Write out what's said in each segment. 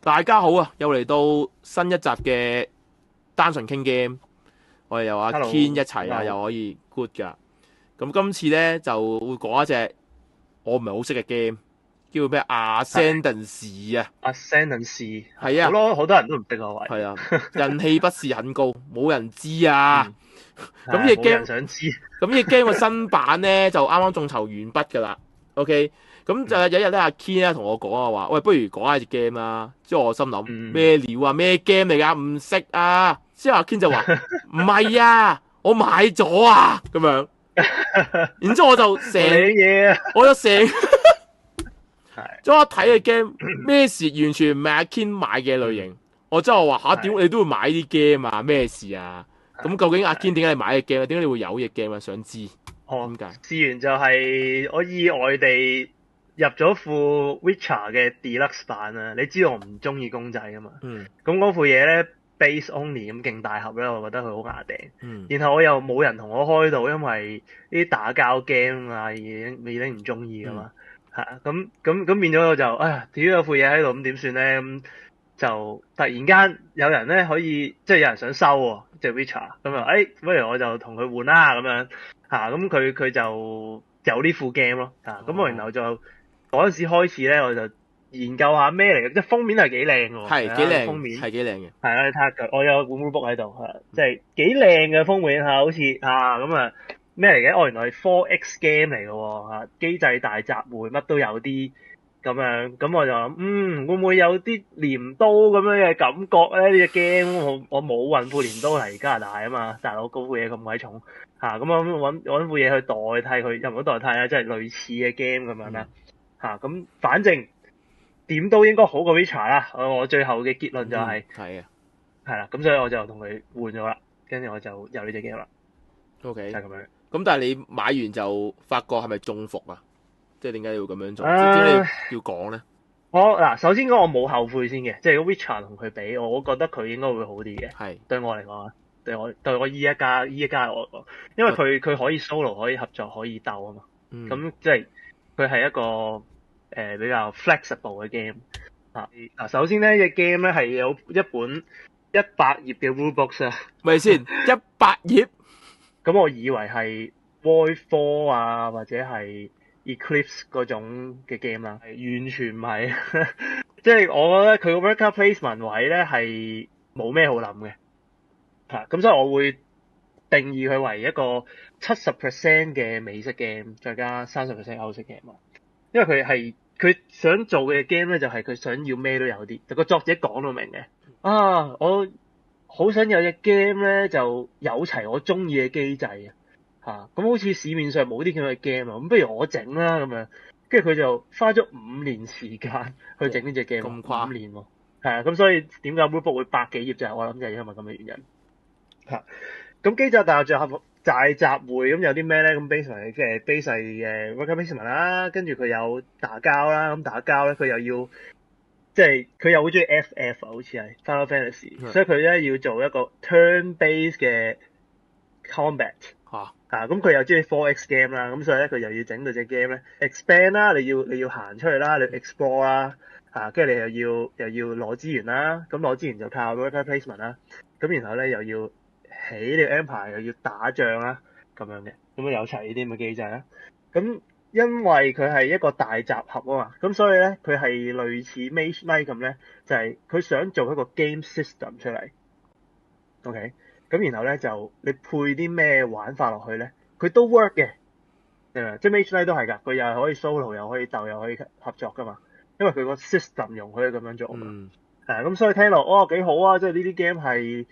大家好啊，又嚟到新一集嘅單純傾 game，我哋有阿 Hello，Ken 一齊啊，大家好。又可以 good 噶。咁今次咧就會講一隻我唔係好識嘅 game，叫咩係 Ascendancy 啊，Ascendancy，係啊，好多人都唔識我懷疑。係啊，人氣不是很高，冇人知啊。嗯，咁呢隻 冇人 game，想知。咁呢隻 game 嘅新版咧就啱啱眾籌完畢噶啦。OK，咁就嗯有一日咧，阿 Ken 咧同我講啊話，喂，不如講下隻 game 啦。之後我心諗嗯，咩料啊，咩 game 嚟噶，唔識啊。之後阿 Ken 就話唔係啊，我買咗啊，咁樣。然之後我就成，你嘢啊，我就成，係咗我睇嘅 game 咩事，完全唔係阿 Ken 買嘅類型。我之後話吓，點係你都會買啲 game 啊？咩事啊？咁究竟阿 Ken 點解你買嘅 game 啊？點解你會有隻 game 啊？想知哦，點解？試完就係我意外地入咗副 Witcher 嘅 Deluxe 版啊！你知道我唔中意公仔噶嘛？嗯咁嗰副嘢咧 base only 咁勁大盒咧，我覺得佢好牙頂。嗯然後我又冇人同我開到，因為呢啲打交 game 啊已經唔中意噶嘛。咁變咗我就屌有副嘢喺度，咁點算咧？咁就突然間有人咧可以即係有人想收喎，隻 Witcher 咁啊，不如我就同佢換啦咁樣咁佢就有呢副 game 咯咁我然後就嗰陣時開始咧，我就研究下咩嚟嘅，即係封面係幾靚嘅喎，係幾靚，封面係幾靚嘅。係啊，你睇下佢，我有本 rulebook 喺度，即係幾靚嘅封面好似咁啊咩嚟嘅？原來係 4X game 嚟嘅喎機制大集會乜都有啲咁樣，咁我就諗會唔會有啲鐮刀咁樣嘅感覺咧？呢隻 game 我冇運副鐮刀嚟加拿大啊嘛，大佬嗰副嘢咁鬼重咁我揾副嘢去代替佢，又唔好代替啊，即係類似嘅 game 咁樣啦咁反正點都應該好過 Witcher 啦。我最後嘅結論就係啊，係啦，咁所以我就同佢換咗啦，跟住我就有呢隻 game 啦， OK。就係咁樣。咁但係你買完就發覺係咪中伏啊？即係點解要咁樣做？點誒、解你要講咧？首先講我冇後悔先嘅，即係如果 Witcher 同佢比，我覺得佢應該會好啲嘅。係對我嚟講啊，對我依一家我嚟講，因為佢可以 solo 可以合作可以鬥啊嘛。咁即係佢係一個比較 flexible 嘅 game 首先咧，隻 game 咧係有一本100頁嘅 rulebook 啊。咪先100頁，咁我以為係 Void 4啊，或者係 Eclipse 嗰種嘅 game 啦，完全唔係。即係我覺得佢個 worker placement 位咧係冇咩好諗嘅。咁所以我會定義佢為一個70% 嘅美式 game，再加30% 歐式 game 因為佢想做嘅 game 咧，就係佢想要咩都有啲，就個作者講到明嘅。我好想有隻 game 咧，就有齊我中意嘅機制咁好似市面上冇啲咁嘅 game 咁不如我整啦咁樣，跟住佢就花咗5年時間去整呢隻 game，咁誇5年喎，咁所以點解 rulebook 會百幾頁就係我諗就係因為咁嘅原因咁機制大集會咁有啲咩咧？咁 basement 即係 base 嘅 worker placement 啦，跟住佢有打交啦，咁打交咧佢又要即係佢又好中意 FF 好似係 Final Fantasy，所以佢咧要做一個 turn base 嘅 combat 咁佢又中意 4X game 啦，咁所以咧佢又要整到隻 game 咧 expand 啦，你要行出去啦，你 explore 啦跟住你又要攞資源啦，咁攞資源就靠 worker placement 啦，咁然後咧又要起你個 empire 又要打仗啦咁樣嘅，咁有齊呢啲咁嘅機制啦。咁因為佢係一個大集合啊嘛，咁所以咧佢係類似 Mage Knight 咁咧，就係佢想做一個 game system 出嚟。OK，咁然後咧就你配啲咩玩法落去咧，佢都 work 嘅。即係 Mage Knight 都係㗎，佢又係可以 solo 又可以鬥又可以合作㗎嘛，因為佢個 system 容許咁樣做啊嘛。咁所以聽落幾好啊！即係呢啲 game 係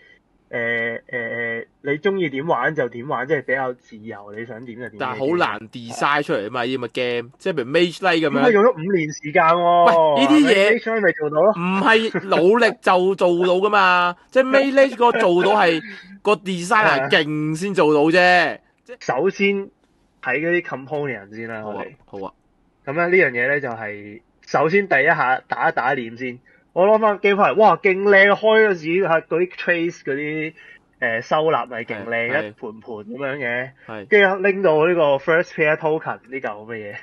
你中意點玩就點玩，即係比較自由，你想點就點。但係好難 design 出嚟啊嘛！呢啲咁嘅 game，即係譬如 Mage Knight 咁樣。佢用咗5年時間喎。喂，呢啲嘢 Mage Knight 咪做到咯？唔係努力就做到噶嘛，即係 Mage Knight 個做到係個 design 係勁先做到啫。首先睇嗰啲 component 先啦，好啊我哋。好啊。咁咧呢樣嘢咧就係首先第一下打一打臉先。我攞翻 game 翻嚟，哇，勁靚！開嗰時係嗰啲 trace 嗰啲收納係勁靚，一盤盤咁樣嘅。跟住拎到呢個 first pair token 呢嚿咁嘅嘢，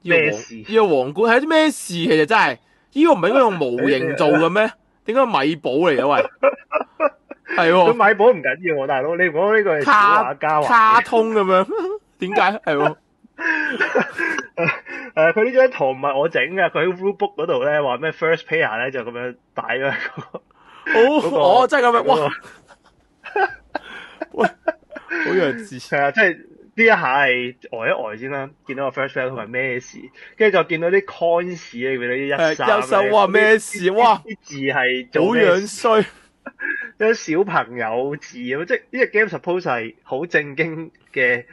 咩事？呢個皇冠係啲咩事？其實真係呢個唔係應該用模型做嘅咩？點解米寶嚟嘅喂？係喎，佢買寶唔緊要喎，大佬，你唔講呢個係小畫家畫嘅卡通咁樣，點解係喎？佢呢張圖唔係我整嘅，佢喺 rulebook 嗰度咧話咩 first player 咧就咁樣擺咗喺嗰個哦，真係咁樣，嗰個哇！喂，好弱智。係啊，即係呢一下係呆一呆先啦，見到個 first player 同埋咩事，跟住就見到啲 coins 咧，見到啲係優秀哇咩事哇？啲字係好做咩樣衰。啲小朋友字咁，即係呢隻 game suppose 係好正經嘅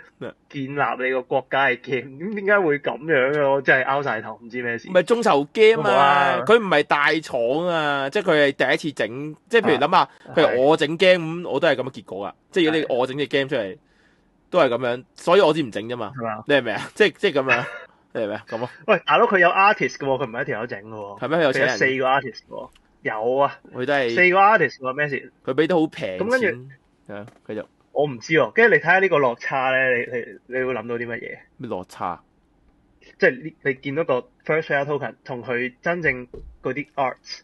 建立你個國家嘅 game，咁點解會咁樣嘅？我真係拗晒頭，唔知咩事。唔係眾籌 game 好啊，啊佢唔係大廠啊，即係佢係第一次整，即係譬如諗下，譬如我整 game 咁，我都係咁嘅結果啊，即係如果你我整隻 game 出嚟，都係咁樣，所以我先唔整啫嘛，係嘛？你係咪啊？即係咁樣，你係咪啊？咁咯，喂，大佬佢有 artist 嘅喎，佢唔係一條友整嘅喎。係咩？佢有佢有請人， 4個 artist 嘅喎，有啊，佢都係4個 artist 喎，咩事？佢俾得好平咁跟住錢，係啊，繼續我唔知喎，跟住你睇下呢個落差咧，你會諗到啲乜嘢？咩落差？即係你見到個 first player token 同佢真正嗰啲 arts，咁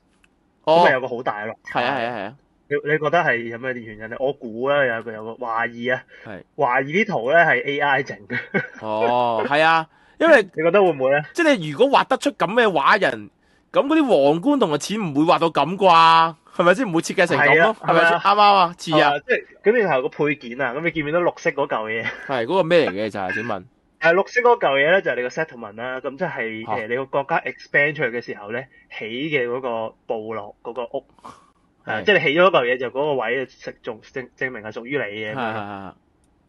哦咪，有個好大嘅落差。係啊係啊係啊，你覺得係有咩原因咧？我估啦，有個懷疑啊，係懷疑啲圖咧係 AI 整嘅。哦，係啊，因為你覺得會唔會咧？即係你如果畫得出咁嘅畫人，咁嗰啲皇冠同個錢唔會畫到咁啩？係咪先？唔會設計成咁咯？係咪先？係啊啱啱啊？似啊，即係咁，然後個配件啊，咁你見唔見到綠色嗰嚿嘢？係嗰個咩嚟嘅就係請問？綠色嗰嚿嘢咧就係你個 settlement 啦，咁即係嚇你個國家 expand 出去嘅時候咧，起嘅嗰個部落嗰個屋，係即係你起咗嗰嚿嘢就嗰個位證明係屬於你嘅。係係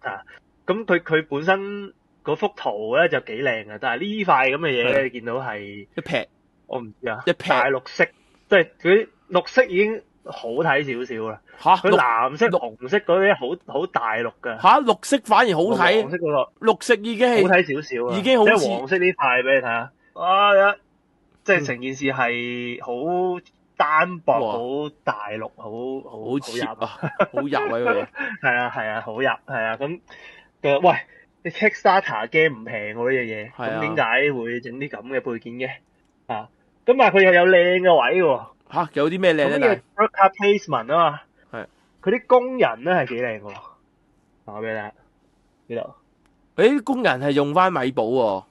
係咁佢本身嗰幅圖咧就幾靚嘅，但係呢塊咁嘅嘢咧，係你見到係一劈我唔知啊，一劈大綠色，即係佢綠色已經好睇少少啦。嚇佢藍色、紅色嗰啲好大綠㗎。嚇綠色反而好睇黃，色嗰個綠色已經好係睇少少啊，已經好似即係黃色呢塊俾你睇下，哇！即係成件事係好單薄、哇好大陸、好好入 cheap 啊，好入啊嗰嘢。係啊，好入係啊，咁喂，你 Kickstarter game 唔平喎呢樣嘢，係啊咁點解會整啲咁嘅配件嘅？啊，咁但係佢又有靚嘅位喎，嚇有啲咩靚咧？咁呢個 worker placement 啊嘛，係佢啲工人咧係幾靚喎，話俾你聽呢度。但係誒工人係用翻米寶喎，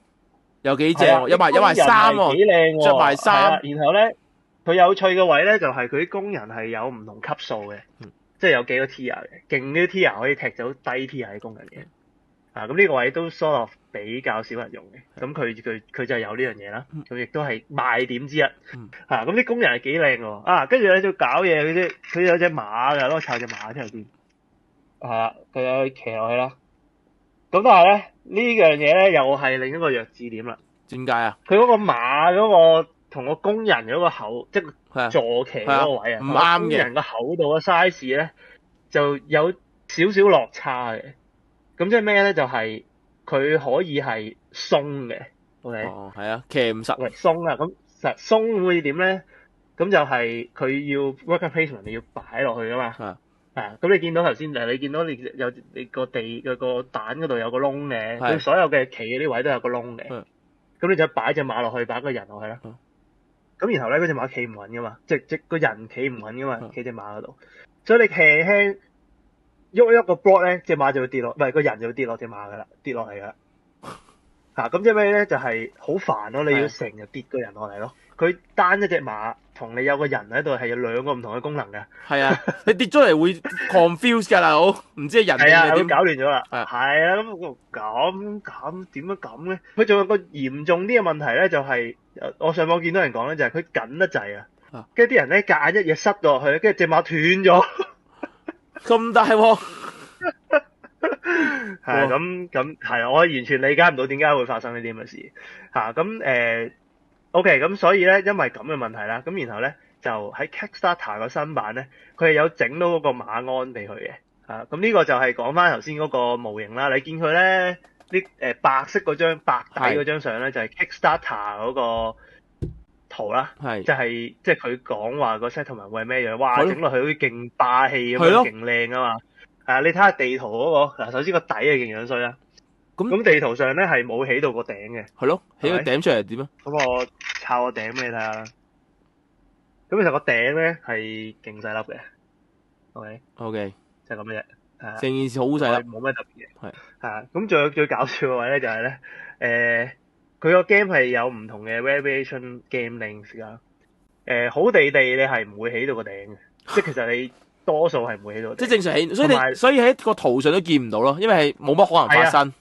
有幾正係啊喎，有埋衫幾喎，靚喎，着埋衫係啊然後咧，佢有趣嘅位咧就係佢啲工人係有唔同級數嘅，即係有幾個 tier 嘅，勁啲 tier 可以踢走低 tier 嘅工人嘅。咁呢個位都 sort of 比較少人用嘅，咁佢就有呢樣嘢啦，咁亦都係賣點之一。咁啲工人係幾靚喎，跟住咧就搞嘢佢有隻馬㗎，攞湊隻馬出嚟先。係啦，佢有騎落去啦。咁但係咧呢樣嘢咧又係另一個弱智點啦。點解啊？佢嗰個馬嗰個同個工人嗰個口，即係坐騎嗰個位啊，唔啱嘅。工人個口度嘅 size 咧就有少少落差嘅。咁即係咩咧？就係佢可以係鬆嘅，OK？哦，係啊，騎唔實。喂，鬆啊！咁實鬆會點咧？咁就係佢要 worker placement，你要擺落去噶嘛。咁你見到頭先你見到你個地個蛋嗰度有個窿嘅，佢所有嘅企嗰啲位都有個窿嘅。咁你就擺隻馬落去，擺個人落去啦。咁然後咧，嗰隻馬企唔穩噶嘛，即個人企唔穩噶嘛，企隻馬嗰度。所以你輕輕喐一個 block 咧，隻馬就會跌落，唔係個人就會跌落隻馬噶啦，跌落嚟噶啦。咁即係咩咧？就係好煩咯，你要成日跌個人落嚟咯。佢單一隻馬同你有個人喺度係有兩個唔同嘅功能嘅。係啊，你跌咗嚟會 confuse 㗎啦，好唔知係人定係點？會搞亂咗啦。係啊，咁點樣咁咧？佢仲有個嚴重啲嘅問題咧，就係我上網見到人講咧，就係佢緊得滯啊。跟住啲人咧夾硬一嘢塞落去，跟住隻馬斷咗。咁大鑊。係咁係啊！我完全理解唔到點解會發生呢啲咁嘅事咁OK，咁所以咧，因為咁嘅問題啦，咁然後咧就喺 Kickstarter 個新版咧，佢係有整到嗰個馬鞍俾佢嘅咁呢個就係講翻頭先嗰個模型啦。你見佢咧啲白色嗰張白底嗰張相咧，就係 Kickstarter 嗰個圖啦，就係即係佢講話個 settlement 會係咩樣，哇整落去好似勁霸氣咁樣，勁靚啊嘛。你睇下地圖嗰個嗱，首先個底係勁樣衰啦。咁地圖上咧係冇起到個頂嘅。係咯，起個頂出嚟點啊？咁我抄個頂俾你睇下啦。咁其實個頂咧係勁細粒嘅，OK， OK，就係咁嘅啫。係啊，成件事好細粒，冇咩特別嘅。係係啊，咁仲有最搞笑嘅位咧就係咧，佢個 game 係有唔同嘅 variation game links 㗎。好地地你係唔會起到個頂嘅，即係其實你多數係唔會起到個頂。即係正常起，所以同埋你所以喺個圖上都見唔到咯，因為係冇乜可能發生。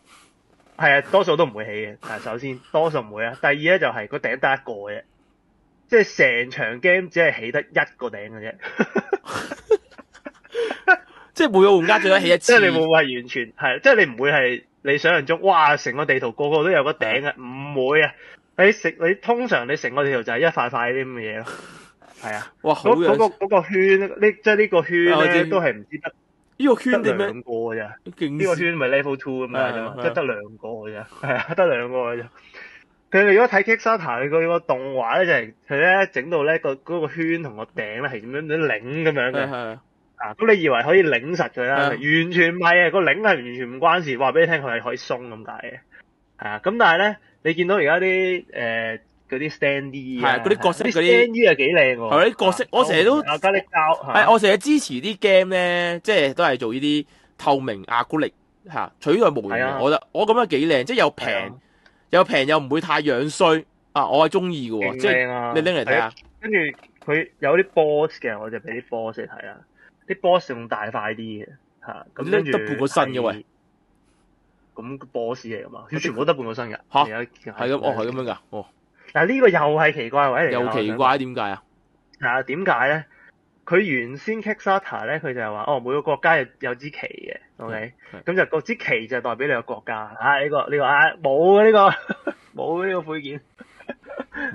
係啊，多數都唔會起嘅。但係首先多數唔會啊。第二咧就係個頂得一個嘅啫，即係成場 game 只係起得一個頂嘅啫。即係每個玩家最多起一次。即係你冇話完全係，即係你唔會係你想象中，哇！成個地圖個個都有個頂嘅，唔會啊！你通常你成個地圖就係一塊塊啲咁嘅嘢咯。係啊，哇！好嗰個圈，即係呢個圈咧都係唔知得呢個圈點樣？兩個㗎咋？呢個圈咪 level 2咁樣啫嘛，即係得兩個㗎咋。係啊，得兩個㗎咋。佢哋如果睇 Kickstarter 佢個動畫咧，就係佢咧整到咧嗰個圈同個頂咧係點樣擰咁樣嘅。係啊，咁你以為可以擰實佢啦？完全唔係啊！個擰係完全唔關事，話俾你聽佢係可以鬆咁解嘅。係啊，咁但係咧，你見到而家啲嗰啲 standee 啊，嗰啲角色嗰啲 standee 係幾靚喎。係啲角色，我成日都加啲膠。係我成日支持啲 game 咧，即係都係做呢啲透明亞古力嚇取代模型嘅。我覺得我咁樣幾靚，即係又平又唔會太樣衰啊！我係中意嘅喎，即係你拎嚟睇下。跟住佢有啲 boss 嘅，我就俾啲 boss 嚟睇啦。啲 boss 仲大塊啲嘅嚇，咁跟住得半個身嘅喂。咁 boss 嚟㗎嘛？佢全部得半個身㗎。嚇，係咁，係咁樣㗎。哦，但係呢個又係奇怪位嚟。又奇怪點解啊？係啊，點解咧？佢原先 Kickstarter 咧，佢就係話每個國家有支旗嘅 ，OK，咁就嗰支旗就代表你個國家。呢個冇嘅呢個冇呢個配件，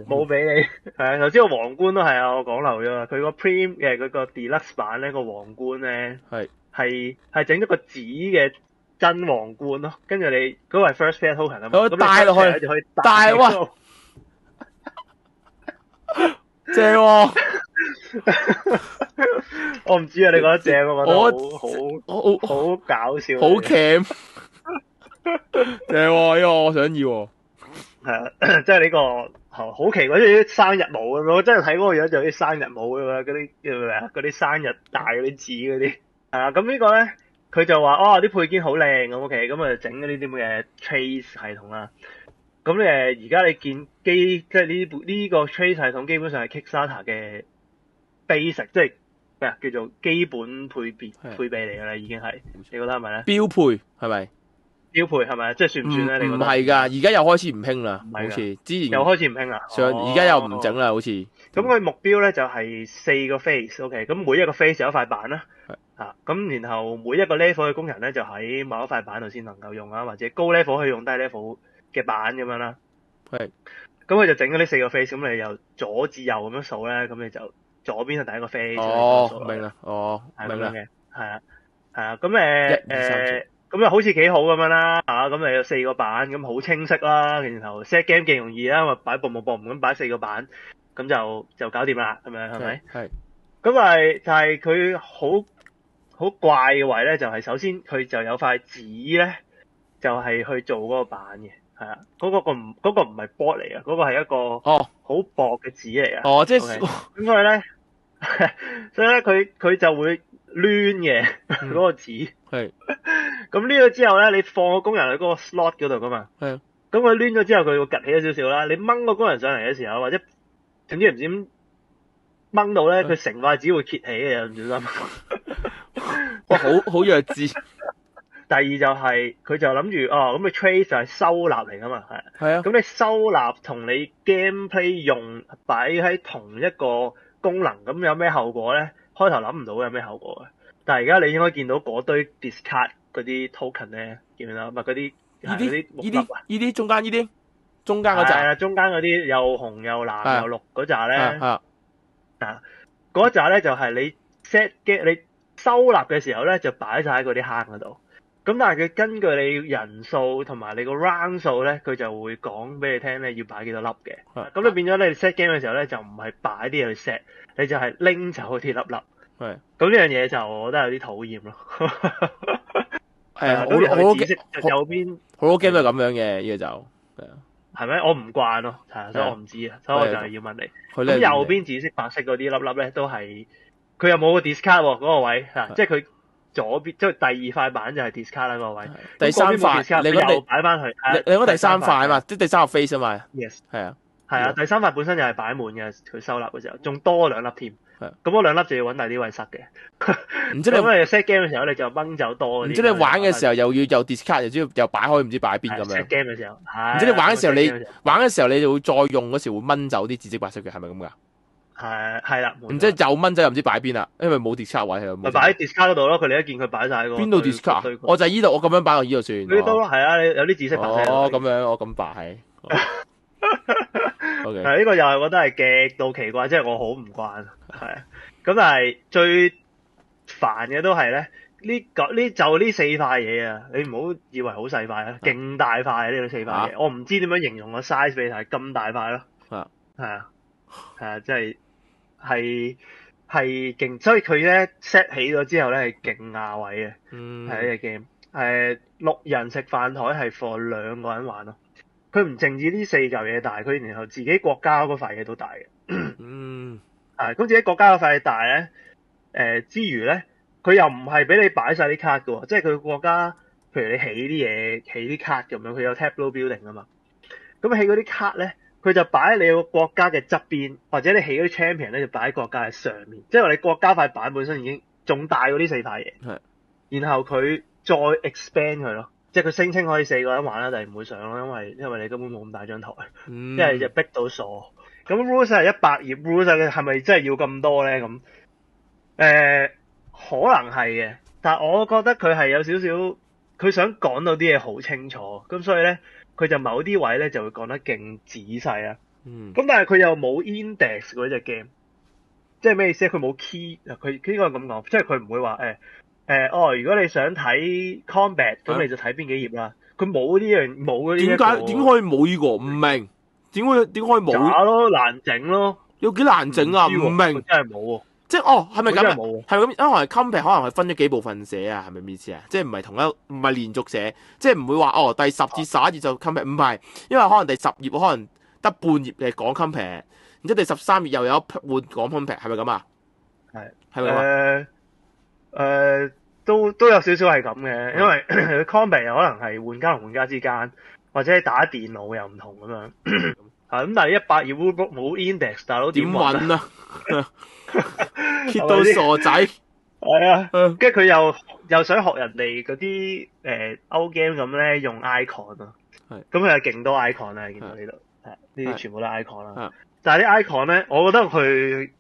冇俾你。係啊，頭先個皇冠都係啊，我講漏咗啦。佢個 Prem 嘅嗰個 Deluxe 版咧，個皇冠咧係整咗個紙嘅真皇冠咯。跟住你嗰個係 First Player Token 啊嘛，咁戴落去就可以戴哇，正喎！我唔知啊，你覺得正？我覺得好搞笑，好 cam， 正喎！呢個我想要。係啊，即係呢個好奇怪，即係啲生日帽咁樣。我真係睇嗰個樣就啲生日帽咁樣，嗰啲叫咩啊？嗰啲生日戴嗰啲紙嗰啲。係啊，咁呢個咧，佢就話啲配件好靚咁 OK，咁啊整嗰啲咁嘅 trace 系統啦。咁而家你見即係呢個 trace 系統基本上係 Kickstarter 嘅 basic， 即係咩啊？叫做基本配備嚟㗎啦，已經係。你覺得係咪咧？標配係咪？標配係咪？即係算唔算咧？你覺得？唔係㗎，而家又開始唔興啦，好似之前又開始唔興啦。而家又唔整啦，好似。咁佢目標咧就係4個 phase，OK，咁每一個 phase 有一塊板啦。咁然後每一個 level 嘅工人咧就喺某一塊板度先能夠用啊，或者高 level 可以用低 level 嘅板咁樣啦。係。咁佢就整咗呢4個 phase，咁你由左至右咁樣數咧，咁你就左邊係第一個 phase。明啦。明啦。係啊。咁咁又好似幾好咁樣啦。咁你有4個板，咁好清晰啦。然後 set game 幾容易啦，咪擺boom咁擺4個板，咁就搞掂啦，咁樣係咪？係。咁但係佢好怪嘅位咧，就係首先佢就有塊紙咧，就係去做嗰個板嘅。係啊，嗰個唔係 board 嚟嘅，嗰個係一個好薄嘅紙嚟嘅。即係咁所以咧，佢就會攣嘅嗰個紙。係。咁攣咗之後咧，你放個工人喺嗰個 slot 嗰度噶嘛。係。咁佢攣咗之後，佢會趌起咗少少啦。你掹個工人上嚟嘅時候，或者總之唔知點掹到咧，佢成塊紙會揭起嘅，唔小心。哇！好弱智。第二就係佢就諗住咁你 trace 就係收納嚟噶嘛，係啊。咁你收納同你 gameplay 用擺喺同一個功能，咁有咩後果咧？開頭諗唔到有咩後果嘅，但係而家你應該見到嗰堆 discard 嗰啲 token 咧，見唔見到？咪嗰啲呢啲中間嗰扎。係啊，中間嗰啲又紅又藍又綠嗰扎咧。嗰扎咧就係你 set game 你收納嘅時候咧，就擺晒喺嗰啲坑嗰度。咁但係佢根據你人數同埋你個 round 數咧，佢就會講俾你聽咧要擺幾多粒嘅。咁你變咗你 set game 嘅時候咧，就唔係擺啲嘢去 set，你就係拎走啲粒粒。係。咁呢樣嘢就我覺得有啲討厭咯。係啊，好多 game 都係咁樣嘅，呢個就係啊。係咩？我唔慣咯，係所以我唔知啊，所以我就係要問你。咁佢右邊紫色白色嗰啲粒粒咧，都係佢又冇個 discard 喎嗰個位嚇，即係佢左邊即係第二塊板就係 discard 啦嗰個位。第三塊你又擺翻去，你講第三塊啊嘛，即係第三個 face 啊嘛。Yes，係啊，係啊，第三塊本身就係擺滿嘅，佢收納嘅時候，仲多兩粒添。咁嗰兩粒就要揾第啲位塞嘅。唔知你咁你 set game 嘅時候，你就掹走多嗰啲。唔知你玩嘅時候又要有 discard，又擺開唔知擺邊咁樣。set game 嘅時候，唔知你玩嘅時候你就會再用嗰時會掹走啲紫色白色嘅，係咪咁㗎？係啦。唔知又掹走又唔知擺邊啦，因為冇 discard 位係咪擺喺 discard 嗰度咯，佢哋一見佢擺晒喺個。邊度 discard？我就係依度，我咁樣擺落依度算。呢度咯，係啊，有啲紫色白色。哦，咁樣我咁擺。OK。呢個又係我覺得係極度奇怪，即係我好唔慣。係。咁但係最煩嘅都係咧，就呢四塊嘢啊！你唔好以為好細塊啊，勁大塊啊！呢四塊嘢，我唔知點樣形容個 size 俾你睇，咁大塊咯。係啊，即係勁，所以佢咧 set 起咗之後咧係勁亞位嘅。係呢個 game， 6人食飯台係 for 2個人玩咯。佢唔淨止呢4嚿嘢大，佢然後自己國家嗰塊嘢都大嘅。咁自己國家嗰塊大咧，之餘咧，佢又唔係俾你擺晒啲卡嘅喎，即係佢國家，譬如你起啲嘢，起啲卡咁樣，佢有 tableau building 啊嘛。咁起嗰啲卡咧，佢就擺喺你個國家嘅側邊，或者你起嗰啲 champion 咧就擺喺國家嘅上面，即係話你國家塊板本身已經仲大過呢4塊嘢。係。然後佢再 expand 佢咯，即係佢聲稱可以4個人玩啦，但係唔會上咯，因為你根本冇咁大張台，一係就逼到傻。咁 rules 係100頁 rules 係咪真係要咁多咧？咁可能係嘅，但係我覺得佢係有少少，佢想講到啲嘢好清楚，咁所以咧佢就某啲位咧就會講得勁仔細啊。咁但係佢又冇 index 嗰隻 game，即係咩意思？佢冇 key，佢應該咁講，即係佢唔會話如果你想睇 combat，咁你就睇邊幾頁啦。佢冇呢樣，冇嗰啲。點可以冇呢個？唔明。點可以冇？假咯，難整咯。有幾難整啊？唔明。真係冇喎。即係係咪咁啊？係咪咁？因為 combat 可能係分咗幾部分寫啊？係咪咩意思啊？即係唔係連續寫，即係唔會話第10至11頁就 combat，唔係，因為可能第10頁可能得半頁嘅講 combat，然之後第13頁又有一半講 combat，係咪咁啊？係咪咁都有少少係咁嘅，因為 combat 有可能係玩家同玩家之間，或者打電腦又唔同咁樣。咁但係100頁 rulebook 冇 index， 大佬點揾啊？揭到傻仔。係啊，跟住佢又想學人哋嗰啲歐 game 咁咧用 icon 啊。咁佢有勁多 icon 啊，見到呢度，呢啲全部都 icon 啦。但係啲 icon 咧，我覺得佢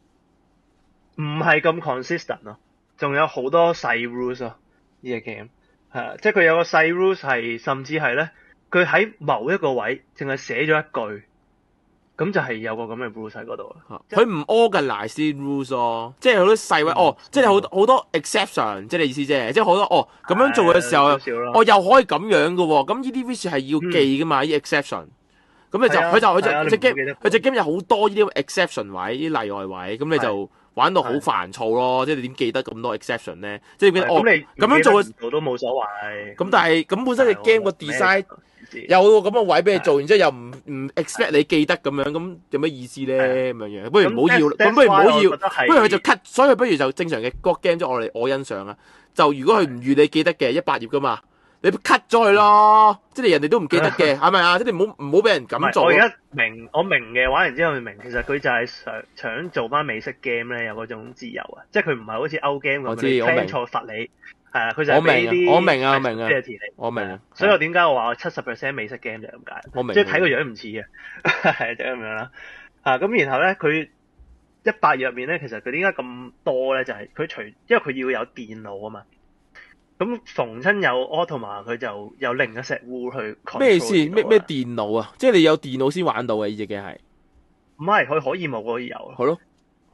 唔係咁 consistent 咯。仲有好多細 rules 咯，呢個 game 即係佢有個細 rules 係，甚至係咧，佢喺某一個位淨係寫咗一句，咁就係有個咁嘅 rules 喺嗰度。佢唔 organize 啲 rules 咯，即係好多細位即係好多 exception，即係你意思啫，即係好多咁樣做嘅時候，又可以咁樣嘅喎，咁呢啲 rules 係要記噶嘛，呢 exception。咁你就佢隻 game 有好多呢啲 exception 位，啲例外位，咁你就玩到好煩躁咯。即係你點記得咁多 exception 咧？即係咁樣做嘅都冇所謂。咁但係咁本身嘅 game 個 design 有個咁嘅位俾你做，然之後又唔 expect 你記得咁樣，咁有咩意思咧？咁樣不如唔好要，咁不如唔好要，不如佢就 cut。所以不如就正常嘅個 game 即係我欣賞啊。就如果佢唔預你記得嘅100頁噶嘛。你 cut 咗佢咯，即係人哋都唔記得嘅，係咪啊？即係唔好俾人咁做。我而家我明嘅，玩完之後明，其實佢就係想做翻美式 game 咧，有嗰種自由啊，即係佢唔係好似歐 game 咁，你聽錯罰你，係啊，佢就係俾啲我明啊，我明啊，所以我點解我話70% 美式 game 就係咁解，我明，即係睇個樣唔似嘅，係就咁樣啦。咁然後咧，佢100頁入面咧，其實佢點解咁多咧？就係佢因為佢要有電腦啊嘛。咁逢親有 Automa 佢就有另一 set rule 去 control。咩意思？咩電腦啊？即係你有電腦先玩到嘅呢隻 game係？唔係，佢可以冇可以有。係咯。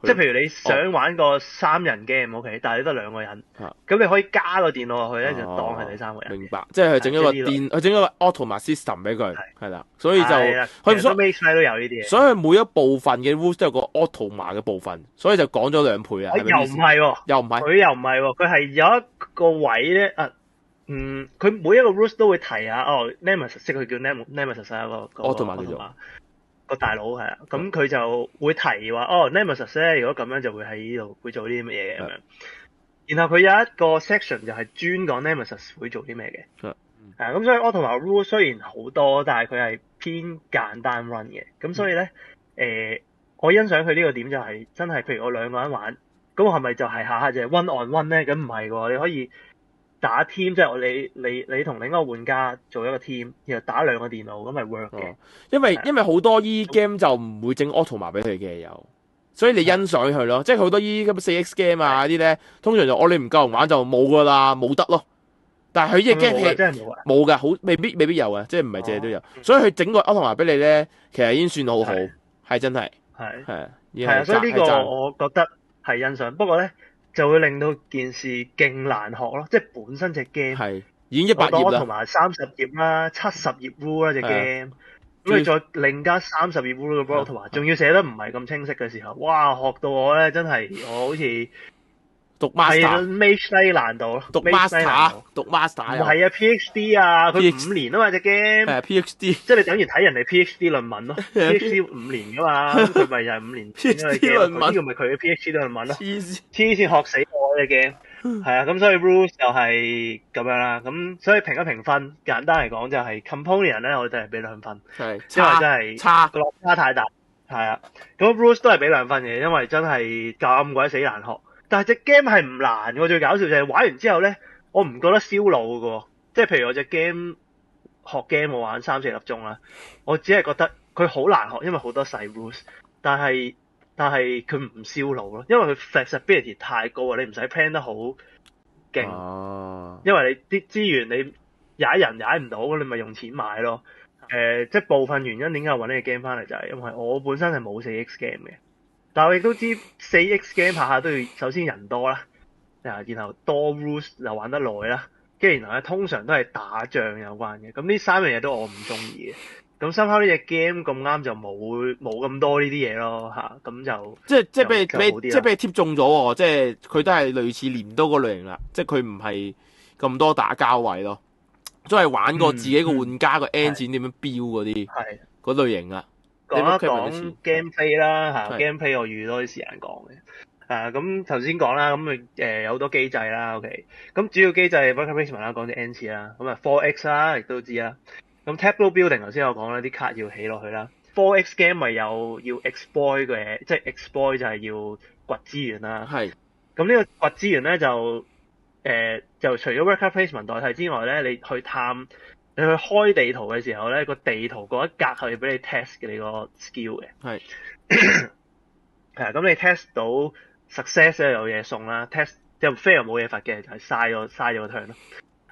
即係譬如你想玩個3人 game，OK，但係你得2個人，咁你可以加個電腦落去咧，就當係第3個人。明白，即係佢整咗個佢整咗個 Automa system 俾佢，係啦，所以就佢所以 Maze 都有呢啲嘢。所以每一部分嘅 rules 都有個 Automa 嘅部分，所以就講咗2倍啊。又唔係喎，又唔係，佢又唔係喎，佢係有一個位咧佢每一個 rules 都會提下Nemesis， 即係佢叫 Nemesis 啊個 Automa 個大佬係啊，咁佢就會提話Nemesis 咧，如果咁樣就會喺呢度會做啲乜嘢咁樣。然後佢有一個 section 就係專講 Nemesis 會做啲咩嘅。咁所以 Automa rule 雖然好多，但係佢係偏簡單 run 嘅。咁所以咧我欣賞佢呢個點就係真係，譬如我兩個人玩，咁我係咪就係下下就係 one on one 咧？咁唔係喎，你可以打 team，即係你同另一個玩家做一個 team，然後打兩個電腦咁咪 work 嘅。因為好多 game 就唔會整 Automa 俾佢嘅有，所以你欣賞佢咯。即係好多咁 4X game 啊啲咧，通常就你唔夠人玩就冇噶啦，冇得咯。但係佢呢隻 game 真係冇啊，冇噶，好未必有啊，即係唔係隻都有。所以佢整個 Automa 俾你咧，其實已經算好好，係真係係啊，所以呢個我覺得係欣賞。不過咧就會令到件事勁難學咯，即係本身隻 game 係已經100頁啦，同埋30頁啦、70頁 rule 啦隻 game，咁你再另加30頁 rule 嘅 rule 同埋仲要寫得唔係咁清晰嘅時候，哇！學到我咧真係我好似讀 master Mage 低難度咯，讀 master 唔係啊 PhD 啊，佢5年啊嘛隻 game， PhD 即係你等於睇人哋 PhD 論文咯，PhD 5年噶嘛，佢咪又係5年 PhD 論文，呢個咪佢嘅 PhD 論文咯，黐線學死我隻 game， 係啊，咁所以 rules 就係咁樣啦，咁所以評一評分，簡單嚟講就係 component 咧，我哋係俾2分，因為真係差個落差太大，係啊，咁 rules 都係俾2分嘅，因為真係咁鬼死難學。但係隻 game 係唔難嘅，最搞笑就係玩完之後咧，我唔覺得燒腦嘅，即係譬如我隻 game 學 game 我玩3-4粒鐘啦，我只係覺得佢好難學，因為好多細 rules，但係佢唔燒腦咯，因為佢 flexibility 太高啊，你唔使 plan 得好勁，因為你啲資源你踩人踩唔到，你咪用錢買咯。即係部分原因點解我揾呢個 game 翻嚟就係因為我本身係冇4X game 嘅。但我亦都知 4X game 下下都要首先人多啦，然後多 rules 就玩得耐啦，跟住然後咧通常都係打仗有關嘅，咁呢3樣嘢都我唔中意嘅。咁深刻呢隻 game 咁啱就冇咁多呢啲嘢咯嚇，咁就即係俾你貼中咗喎，即係佢都係類似鐮刀嗰類型啦，即係佢唔係咁多打交位咯，都係玩過自己個玩家個 N 錢點樣標嗰啲嗰類型啦。講一講 gameplay 啦嚇 gameplay 我預多啲時間講嘅。咁頭先講啦，咁有好多機制啦 ，OK。咁主要機制 worker placement 啦，講啲 N 次啦，咁 4X 啦，亦都知啦。咁 tableau building 頭先我講啦，啲卡要起落去啦。4X game 咪有要 exploit 嘅，即係 exploit 就係要掘資源啦。係。咁呢個掘資源咧就除咗 worker placement 代替之外咧，你去開地圖嘅時候咧，個地圖嗰一格係要俾你 test 嘅你個 skill 嘅。係。係啊，咁你 test 到 success 咧有嘢送啦 ，test 即係 fail 冇嘢罰嘅，就係嘥咗個 turn 咯。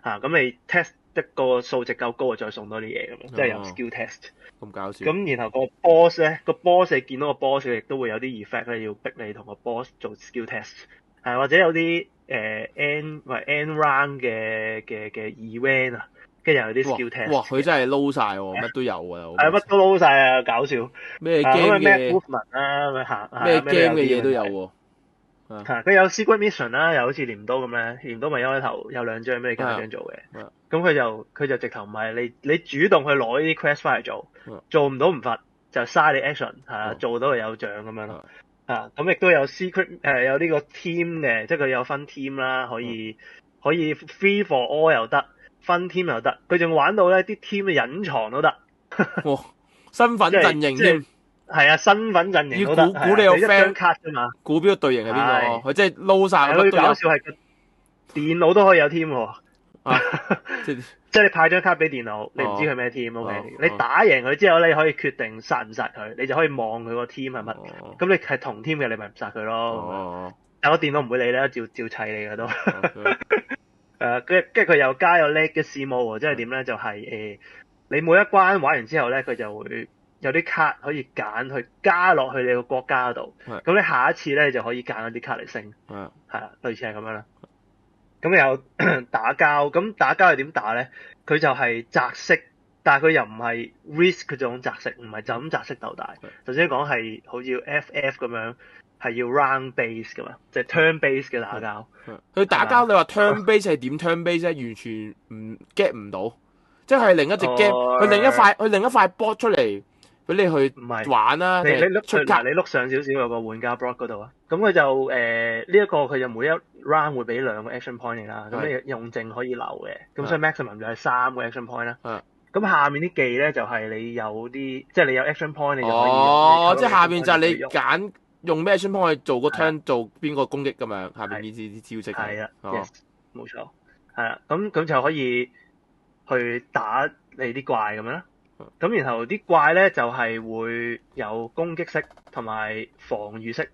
咁你 test 一個數值夠高，就再送多啲嘢咁樣，即係有 skill test。咁搞笑。咁然後個 boss 咧，你見到個 boss 亦都會有啲 effect 咧，要逼你同個 boss 做 skill test。或者有啲end round 嘅 event 啊。跟住有啲 skill test。哇！佢真係撈晒喎，乜都有啊。乜都撈晒啊！搞笑。咩 game 嘅 movement 啦，咩 game 嘅嘢都有喎。佢有 secret mission 啦，又好似鐮刀咁咧。鐮刀咪一開頭有2張俾你揀張做嘅。咁佢就直頭唔係你主動去攞呢啲 quest 翻嚟做唔到唔罰，就嘥你 action 做到就有獎咁樣咯。咁亦都有 secret 有呢個 team 嘅，即係佢有分 team 啦，可以 free for all 又得。分 team 又得，佢仲玩到咧啲 team 嘅隱藏都得。哇！身份陣營添，係啊，身份陣營都得。要估你有 friend 卡啫嘛，估邊個隊形係邊個？佢即係撈晒。最搞笑係電腦都可以有 team 喎。即係你派張卡俾電腦，你唔知佢咩 team，OK？你打贏佢之後咧，你可以決定殺唔殺佢，你就可以望佢個 team 係乜。咁你係同 team 嘅，你咪唔殺佢咯。但個電腦唔會理咧，照砌你嘅都。跟住佢又加有 legacy mode 喎，即係點咧？就係你每一關玩完之後咧，佢就會有啲卡可以揀去加落去你個國家度。咁你下一次咧就可以揀一啲卡嚟升。係啊，類似係咁樣啦。咁有打交，咁打交係點打咧？佢就係擲色，但係佢又唔係 risk 嗰種擲色，唔係就咁擲色鬥大。頭先講係好似 FF 咁樣，係要 round base 噶嘛，即係 turn base 嘅打交。佢打交你話 turn base 係點 turn base 咧？完全唔 get 唔到，即係另一隻 game，佢另一塊 board 出嚟俾你去玩啦。你碌出格，你碌上少少有個玩家 block 嗰度啊。咁佢就呢一個佢就每一 round 會俾2個 action point 嚟啦。咁你用剩可以留嘅。咁所以 maximum 就係3個 action point 啦。咁下面啲技咧就係你有啲，即係你有 action point 你就可以。即係下面就係你揀用咩 action point 去做個 turn 做邊個攻擊咁樣。下面呢啲招式。係啦，yes，冇錯。係啦，咁就可以去打你啲怪咁樣啦。咁然後啲怪咧就係會有攻擊式同埋防禦式。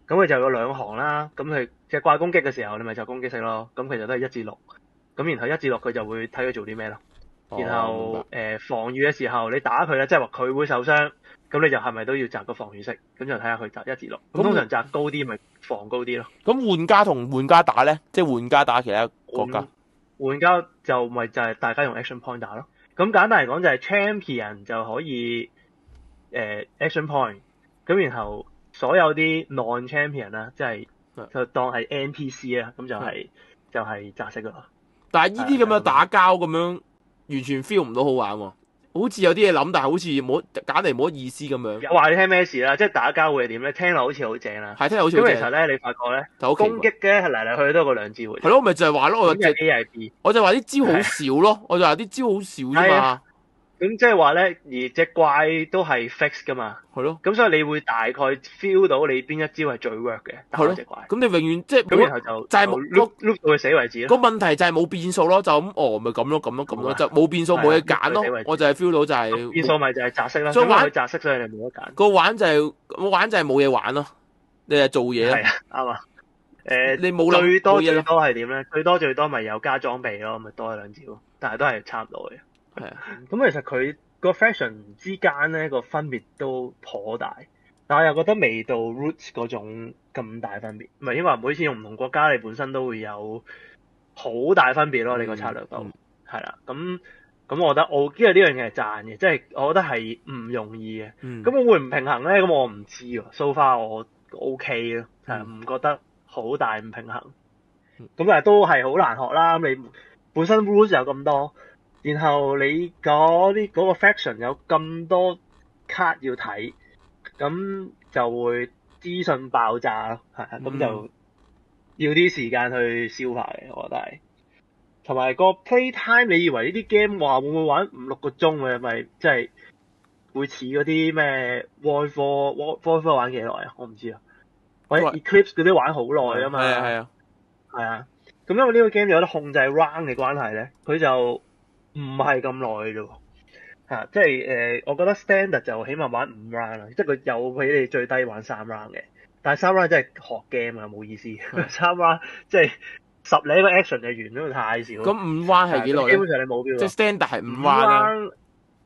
咁佢就有2行啦。咁佢隻怪攻擊嘅時候，你咪就攻擊式咯。咁其實都係1至6。咁然後1至6佢就會睇佢做啲咩咯。然後防禦嘅時候，你打佢咧，即係話佢會受傷，咁你就係咪都要擲個防禦式？咁就睇下佢擲1至6。咁通常擲高啲，咪防高啲咯。咁玩家同玩家打咧，即係玩家打其他國家。玩家就係大家用 action point 打咯。咁簡單嚟講就係 champion 就可以action point。咁然後所有啲 non champion 啦，即係就當係 NPC 啦，咁就係擲色噶咯。但係呢啲咁樣打交咁樣。完全 feel 唔到好玩喎，好似有啲嘢諗，但係好似冇揀嚟冇乜意思咁樣。話你聽咩事啦？即係打交會係點咧？聽落好似好正啦。係聽落好似好正。咁其實咧，你發覺咧，攻擊嘅係嚟嚟去去都係嗰2招。係咯，咪就係話咯，我就 A 係 B。我就話啲招好少咯，我就話啲招好少啫嘛。咁即係話咧，而隻怪都係 fix 噶嘛。係咯。咁所以你會大概 feel 到你邊一招係最 work 嘅。係咯。隻怪。咁你永遠即係咁然後就係冇碌到佢死為止咯。個問題就係冇變數咯，就咁咪咁咯，咁咯，就冇變數冇嘢揀咯。我就係 feel 到就係變數咪就係擲色啦。所以玩擲色所以你冇得揀。個玩就係冇嘢玩咯，你係做嘢咯。係啊，啱啊。你冇最多係點咧？最多咪有加裝備咯，咪多2招，但係都係差唔多嘅。係啊，咁其實佢個 faction 之間咧個分別都頗大，但係又覺得未到 Roots 嗰種咁大分別。唔係因為每次用唔同國家，你本身都會有好大分別咯。你個策略度係啦。咁我覺得因為呢樣嘢係賺嘅，即係我覺得係唔容易嘅。咁我會唔平衡咧？咁我唔知喎。So far 我 OK 咯，係唔覺得好大唔平衡。咁但係都係好難學啦。你本身 Rules 有咁多。然後你嗰個 faction 有咁多卡要睇，咁就會資訊爆炸咯，係咁就要啲時間去消化嘅，我覺得係。同埋個 play time，你以為呢啲 game 話會唔會玩5-6個鐘嘅，咪即係會似嗰啲咩 Warfare 玩幾耐啊？我唔知啊。或者 Eclipse 嗰啲玩好耐啊嘛。係啊。咁因為呢個 game 有得控制 round 嘅關係咧，佢就唔係咁耐啫喎，即係我覺得 standard 就起碼玩5 round 啦，即係佢有俾你最低玩3 round 嘅，但係3 round 真係學 game 啊，冇意思。3 round 即係10幾個 action 就完咗，太少。咁5 round 係幾耐？基本上你冇標。即係 standard 係5 round 啦。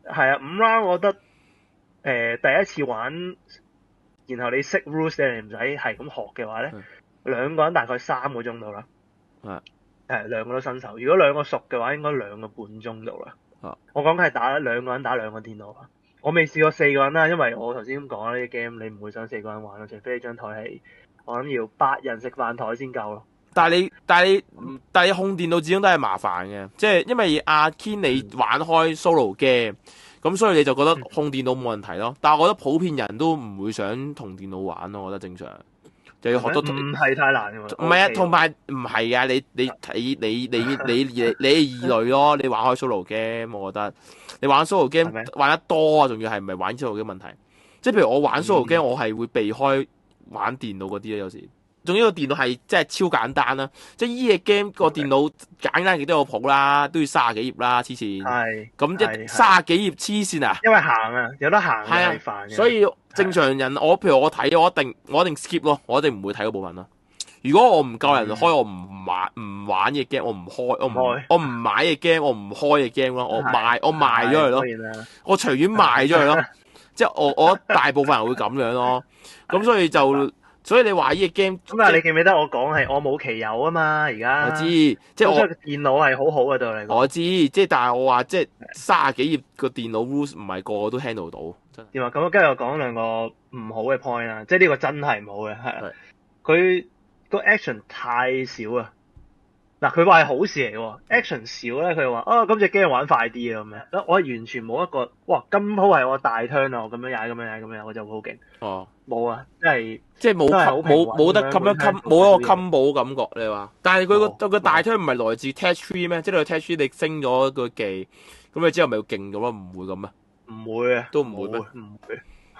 係啊，5 round 我覺得第一次玩，然後你識 rules 你唔使係咁學嘅話咧，2個人大概3個鐘度啦。2個都新手，如果2個熟嘅話，應該2個半鐘度啦。我講係打2個人打2個電腦啊。我未試過4個人啦，因為我頭先咁講啦，呢啲 game 你唔會想4個人玩咯，除非你張台係我諗要8人食飯台先夠咯。但係你控電腦始終都係麻煩嘅，即係因為阿 Ken 你玩開 solo game，咁所以你就覺得控電腦冇問題咯。但係我覺得普遍人都唔會想同電腦玩咯，我覺得正常。就要學到唔係太難嘅喎。唔係啊，同埋唔係啊，你係異類咯。你玩開 solo game，我覺得你玩 solo game 玩得多啊，仲要係唔係玩 solo game 問題？即係譬如我玩 solo game，我係會避開玩電腦嗰啲咧，有時。仲有個電腦係真係超簡單啦，即係依隻 game 個電腦簡單幾都有譜啦，都要30幾頁啦，黐線。係。咁30幾頁黐線啊！因為行啊，有得行係煩嘅。所以正常人，譬如我睇，我一定 skip 咯，我一定唔會睇嗰部分咯。如果我唔夠人開，我唔玩嘅 game，我唔開，我唔買嘅 game，我唔開嘅 game 咯，我賣咗佢咯，我隨便賣咗佢咯。即係我大部分人會咁樣咯，咁所以你話呢個 game 咁但係你記唔記得我講係我冇其有啊嘛？而家我知，即係我電腦係好好嘅對你講。我知，即係但係我話即係30幾頁個電腦 rules 唔係個個都 handle 到，點啊？咁跟住我講兩個唔好嘅 point 啦，即係呢個真係唔好嘅，係係佢個 action 太少啊！嗱，佢話係好事嚟喎，action 少咧，佢話咁隻 game 玩快啲啊咁樣，我係完全冇一個哇咁好係我大 turn 啊，我咁樣踩咁樣踩咁樣，我就會好勁。哦，冇啊，真係即係冇真係好平穩冇得咁樣冇一個 combo 感覺你話，但係佢個大 turn 唔係來自 tech tree 咩？即係你 tech tree 你升咗個技，咁你之後咪要勁咗咯？唔會咁咩？唔會啊，都唔會咩？唔會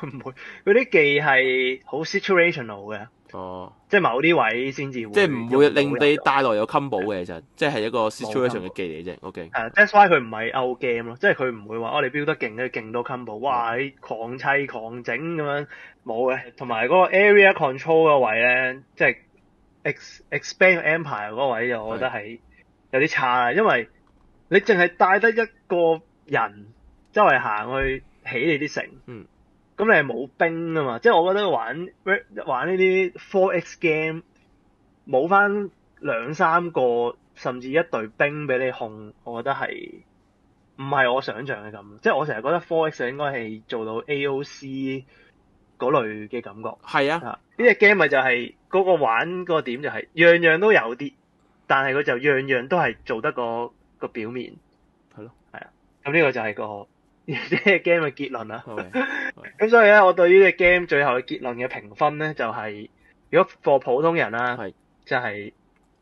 唔會，嗰啲技係好 situational 嘅。哦，即係某啲位先至會，即係唔會令你帶來有 combo 嘅，其實即係一個 situation 嘅技嚟啫。OK，that's why 佢唔係 out game 咯，即係佢唔會話你標得勁咧，勁多 combo，哇！你狂砌狂整咁樣冇嘅。同埋嗰個 area control 個位咧，即係 expand empire 嗰位就我覺得係有啲差啦，因為你淨係帶得一個人周圍行去起你啲城。咁你係冇兵啊嘛，即係我覺得玩呢啲 4X game 冇翻兩三個甚至一隊兵俾你控，我覺得係唔係我想象嘅咁。即係我成日覺得 4X 應該係做到 AOC 嗰類嘅感覺。係啊，呢隻 game 咪就係嗰個玩嗰個點就係樣樣都有啲，但係佢就樣樣都係做得個表面。係咯，係啊，咁呢個就係個呢隻 game 嘅結論啦。咁所以咧，我對呢隻 game 最後嘅結論嘅評分咧，就係如果 for 普通人啦，即係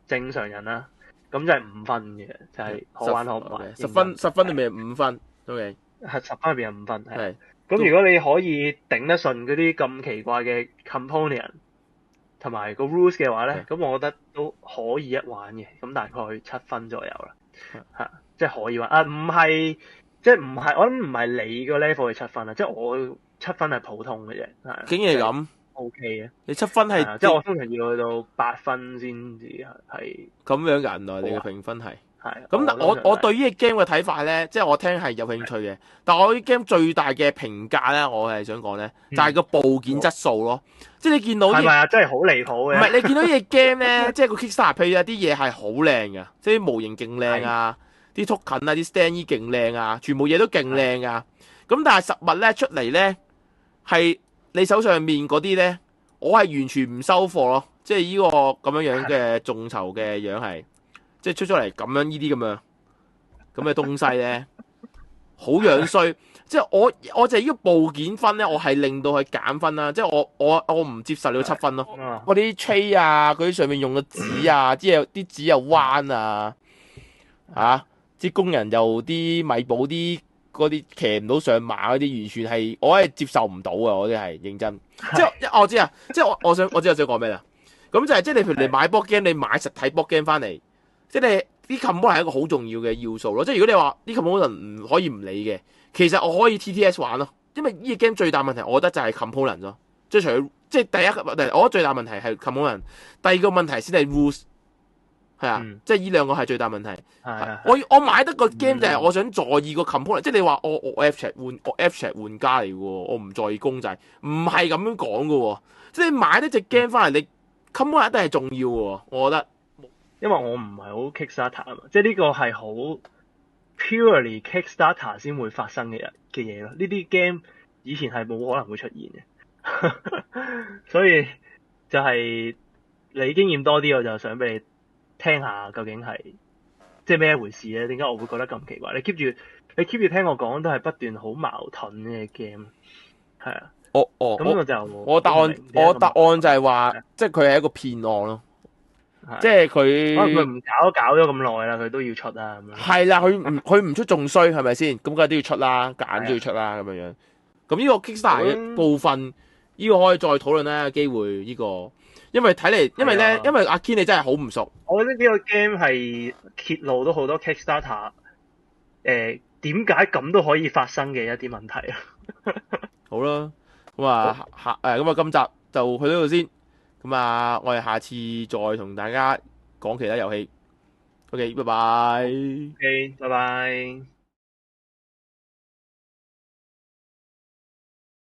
正常人啦，咁就係5分嘅，就係可玩可唔玩。10分裏面係5分，OK，係10分入邊係5分，係。咁如果你可以頂得順嗰啲咁奇怪嘅 component 同埋個 rules 嘅話咧，咁我覺得都可以一玩嘅，咁大概7分左右啦，嚇，即係可以玩啊，唔係。即係唔係，我諗唔係你個 level 係7分啊，即係我7分係普通嘅啫，係。竟然係咁 ，OK 嘅。你7分係，即係我通常要去到8分先至係。咁樣㗎，原來你嘅評分係。係。咁但我對呢隻 game 嘅睇法咧，即係我聽係有興趣嘅。但係我呢 game 最大嘅評價咧，我係想講咧，就係個部件質素咯。即係你見到係咪啊？真係好離譜嘅。唔係你見到呢隻 game 咧，即係個 Kickstarter 譬如啊啲嘢係好靚㗎，即係啲模型勁靚啊。啲 token 啊，啲 stand 衣勁靚啊，全部嘢都勁靚啊！咁但係實物咧出嚟咧，係你手上面嗰啲咧，我係完全唔收貨咯。即係呢個咁樣嘅眾籌嘅樣係，即係出咗嚟咁樣呢啲咁嘅東西咧，好樣衰。即係我就係呢個部件分咧，我係令到佢減分啦。即係我唔接受你個7分咯。我啲 tray 啊，嗰啲上面用嘅紙啊，啲紙又彎啊，啲工人又啲米寶啲嗰啲騎唔到上馬嗰啲，完全係我係接受唔到啊！我啲係認真，即係我知啊，即係我知我想講咩啦。咁就係即係你譬如你買 board game，你買實體 board game 翻嚟，即係你啲 component 係一個好重要嘅要素咯。即係如果你話啲 component 唔可以唔理嘅，其實我可以 TTS 玩咯。因為呢個 game 最大問題，我覺得就係 component 咯。即係除咗即係第一個問題，我覺得最大問題係 component，第二個問題先係 rules。係啊，即係呢兩個係最大問題。我買得個 game 就係我想在意個 component，即係你話我 F-Chat 玩家嚟嘅喎，我唔在意公仔，唔係咁樣講嘅喎。即係你買得隻 game 翻嚟，你 component 一定係重要嘅喎，我覺得。因為我唔係好 Kickstarter 啊嘛，即係呢個係好 purely Kickstarter 先會發生嘅嘢咯。呢啲 game 以前係冇可能會出現嘅，所以就係你經驗多啲，我就想俾你聽下究竟係即係咩一回事咧？點解我會覺得咁奇怪？你 keep 住聽我講都係不斷好矛盾嘅 game， 係啊。咁我答案就係話，即係佢係一個騙案咯。即係佢唔搞咗咁耐啦，佢都要出啦咁樣。係啦，佢唔出仲衰係咪先？咁梗係都要出啦，揀都要出啦咁樣樣。咁呢個 Kickstarter 嘅部分，呢個可以再討論啦，有機會呢個。因為睇嚟，因為阿 Ken 你真係好唔熟。我覺得呢個 game 係揭露到好多 Kickstarter 點解咁都可以發生嘅一啲問題啊。好啦，咁啊今集就去到呢度先。咁啊，我哋下次再同大家講其他遊戲。OK，拜拜。OK，拜拜。